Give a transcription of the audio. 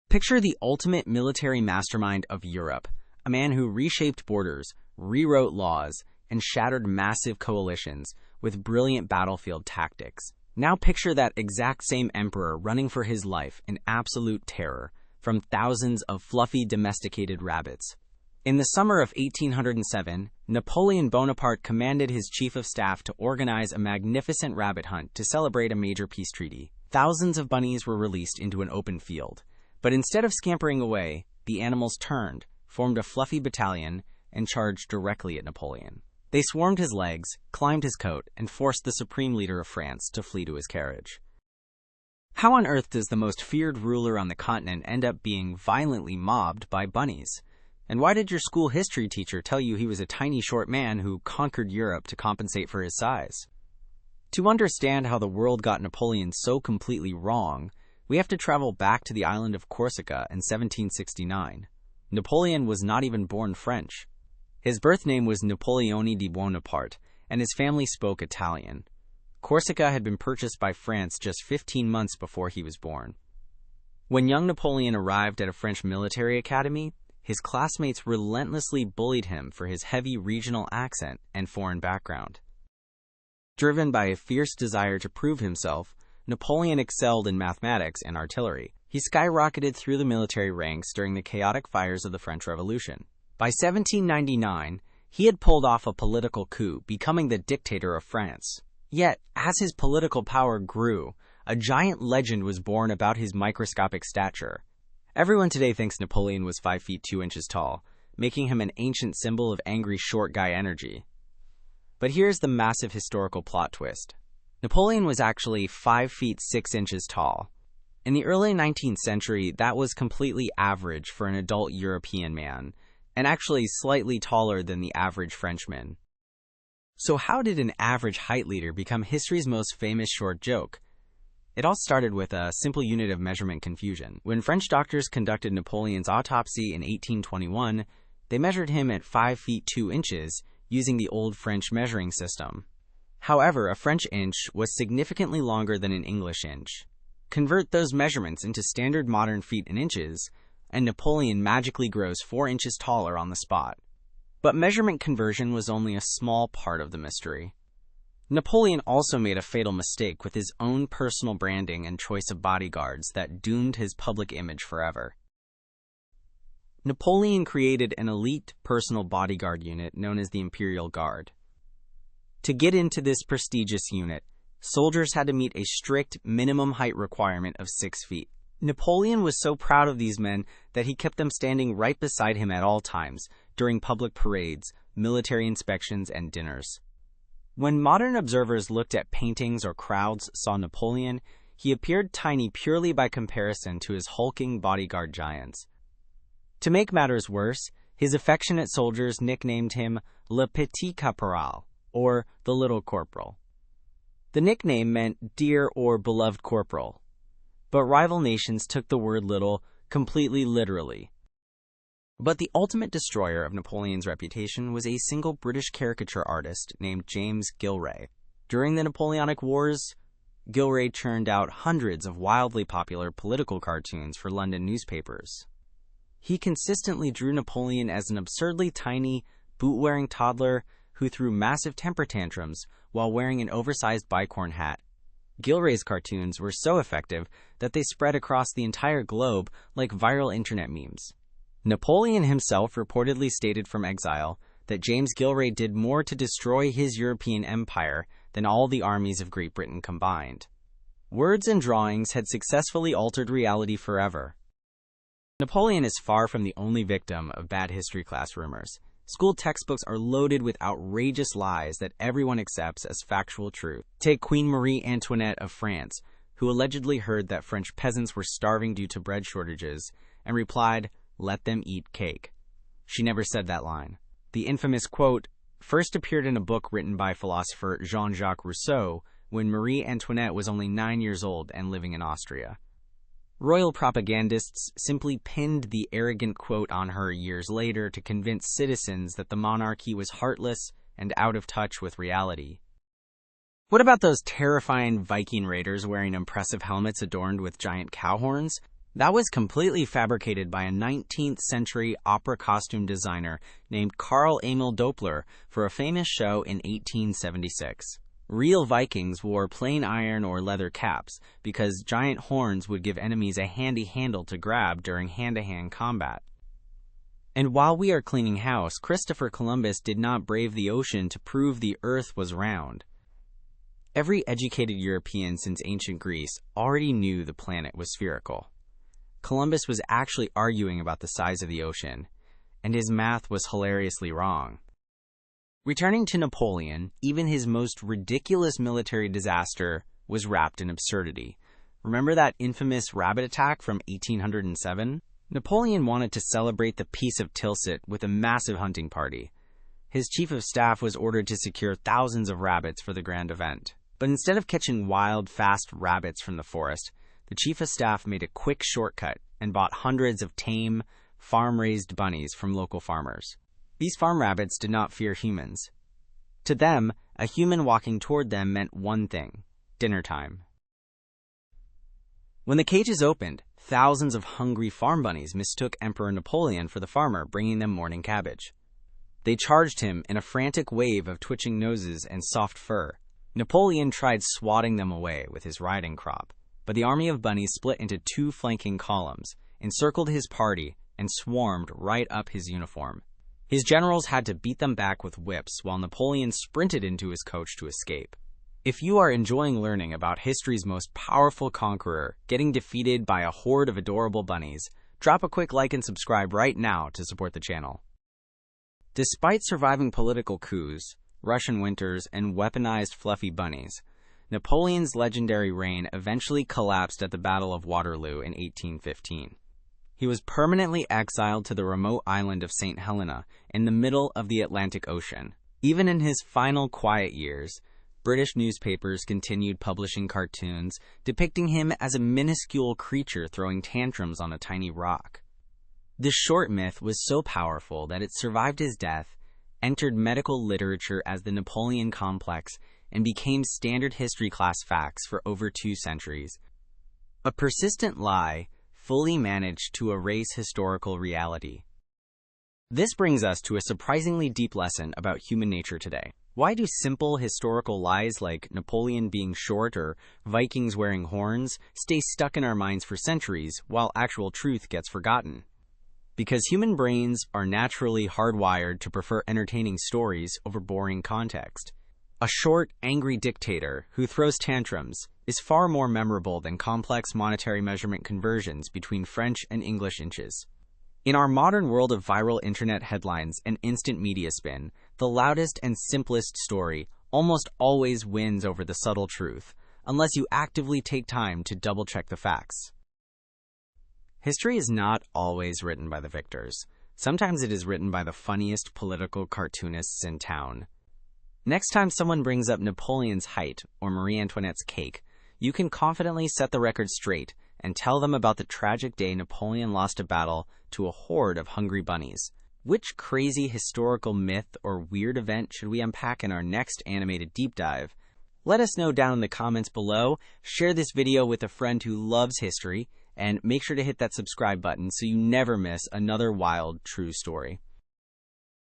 Picture the ultimate military mastermind of Europe, a man who reshaped borders, rewrote laws, and shattered massive coalitions with brilliant battlefield tactics. Now picture that exact same emperor running for his life in absolute terror from thousands of fluffy domesticated rabbits. In the summer of 1807, Napoleon Bonaparte commanded his chief of staff to organize a magnificent rabbit hunt to celebrate a major peace treaty. Thousands of bunnies were released into an open field, but instead of scampering away, the animals turned, formed a fluffy battalion, and charged directly at Napoleon. They swarmed his legs, climbed his coat, and forced the supreme leader of France to flee to his carriage. How on earth does the most feared ruler on the continent end up being violently mobbed by bunnies? And why did your school history teacher tell you he was a tiny short man who conquered Europe to compensate for his size? To understand how the world got Napoleon so completely wrong, we have to travel back to the island of Corsica in 1769. Napoleon was not even born French. His birth name was Napoleone di Bonaparte, and his family spoke Italian. Corsica had been purchased by France just 15 months before he was born. When young Napoleon arrived at a French military academy, his classmates relentlessly bullied him for his heavy regional accent and foreign background. Driven by a fierce desire to prove himself, Napoleon excelled in mathematics and artillery. He skyrocketed through the military ranks during the chaotic fires of the French Revolution. By 1799, he had pulled off a political coup, becoming the dictator of France. Yet, as his political power grew, a giant legend was born about his microscopic stature. Everyone today thinks Napoleon was 5 feet 2 inches tall, making him an ancient symbol of angry short guy energy. But here's the massive historical plot twist. Napoleon was actually 5 feet 6 inches tall. In the early 19th century, that was completely average for an adult European man, and actually slightly taller than the average Frenchman. So how did an average height leader become history's most famous short joke? It all started with a simple unit of measurement confusion. When French doctors conducted Napoleon's autopsy in 1821, they measured him at 5 feet 2 inches using the old French measuring system. However, a French inch was significantly longer than an English inch. Convert those measurements into standard modern feet and inches, and Napoleon magically grows 4 inches taller on the spot. But measurement conversion was only a small part of the mystery. Napoleon also made a fatal mistake with his own personal branding and choice of bodyguards that doomed his public image forever. Napoleon created an elite personal bodyguard unit known as the Imperial Guard. To get into this prestigious unit, soldiers had to meet a strict minimum height requirement of 6 feet. Napoleon was so proud of these men that he kept them standing right beside him at all times, during public parades, military inspections, and dinners. When modern observers looked at paintings or crowds saw Napoleon, he appeared tiny purely by comparison to his hulking bodyguard giants. To make matters worse, his affectionate soldiers nicknamed him Le Petit Caporal, or the Little Corporal. The nickname meant dear or beloved corporal, but rival nations took the word little completely literally. But the ultimate destroyer of Napoleon's reputation was a single British caricature artist named James Gillray. During the Napoleonic Wars, Gillray churned out hundreds of wildly popular political cartoons for London newspapers. He consistently drew Napoleon as an absurdly tiny, boot-wearing toddler who threw massive temper tantrums while wearing an oversized bicorn hat. Gillray's cartoons were so effective that they spread across the entire globe like viral internet memes. Napoleon himself reportedly stated from exile that James Gillray did more to destroy his European empire than all the armies of Great Britain combined. Words and drawings had successfully altered reality forever. Napoleon is far from the only victim of bad history class rumors. School textbooks are loaded with outrageous lies that everyone accepts as factual truth. Take Queen Marie Antoinette of France, who allegedly heard that French peasants were starving due to bread shortages, and replied, "Let them eat cake." She never said that line. The infamous quote first appeared in a book written by philosopher Jean-Jacques Rousseau when Marie Antoinette was only 9 years old and living in Austria. Royal propagandists simply pinned the arrogant quote on her years later to convince citizens that the monarchy was heartless and out of touch with reality. What about those terrifying Viking raiders wearing impressive helmets adorned with giant cow horns? That was completely fabricated by a 19th century opera costume designer named Carl Emil Doppler for a famous show in 1876. Real Vikings wore plain iron or leather caps because giant horns would give enemies a handy handle to grab during hand-to-hand combat. And while we are cleaning house, Christopher Columbus did not brave the ocean to prove the earth was round. Every educated European since ancient Greece already knew the planet was spherical. Columbus was actually arguing about the size of the ocean, and his math was hilariously wrong. Returning to Napoleon, even his most ridiculous military disaster was wrapped in absurdity. Remember that infamous rabbit attack from 1807? Napoleon wanted to celebrate the Peace of Tilsit with a massive hunting party. His chief of staff was ordered to secure thousands of rabbits for the grand event. But instead of catching wild, fast rabbits from the forest, the chief of staff made a quick shortcut and bought hundreds of tame, farm-raised bunnies from local farmers. These farm rabbits did not fear humans. To them, a human walking toward them meant one thing: dinner time. When the cages opened, thousands of hungry farm bunnies mistook Emperor Napoleon for the farmer bringing them morning cabbage. They charged him in a frantic wave of twitching noses and soft fur. Napoleon tried swatting them away with his riding crop, but the army of bunnies split into two flanking columns, encircled his party, and swarmed right up his uniform. His generals had to beat them back with whips while Napoleon sprinted into his coach to escape. If you are enjoying learning about history's most powerful conqueror getting defeated by a horde of adorable bunnies, drop a quick like and subscribe right now to support the channel. Despite surviving political coups, Russian winters, and weaponized fluffy bunnies, Napoleon's legendary reign eventually collapsed at the Battle of Waterloo in 1815. He was permanently exiled to the remote island of St. Helena in the middle of the Atlantic Ocean. Even in his final quiet years, British newspapers continued publishing cartoons depicting him as a minuscule creature throwing tantrums on a tiny rock. This short myth was so powerful that it survived his death, entered medical literature as the Napoleon complex, and became standard history class facts for over 2 centuries. A persistent lie fully managed to erase historical reality. This brings us to a surprisingly deep lesson about human nature today. Why do simple historical lies like Napoleon being short or Vikings wearing horns stay stuck in our minds for centuries while actual truth gets forgotten? Because human brains are naturally hardwired to prefer entertaining stories over boring context. A short, angry dictator who throws tantrums is far more memorable than complex monetary measurement conversions between French and English inches. In our modern world of viral internet headlines and instant media spin, the loudest and simplest story almost always wins over the subtle truth, unless you actively take time to double-check the facts. History is not always written by the victors. Sometimes it is written by the funniest political cartoonists in town. Next time someone brings up Napoleon's height or Marie Antoinette's cake, you can confidently set the record straight and tell them about the tragic day Napoleon lost a battle to a horde of hungry bunnies. Which crazy historical myth or weird event should we unpack in our next animated deep dive? Let us know down in the comments below. Share this video with a friend who loves history, and make sure to hit that subscribe button so you never miss another wild, true story.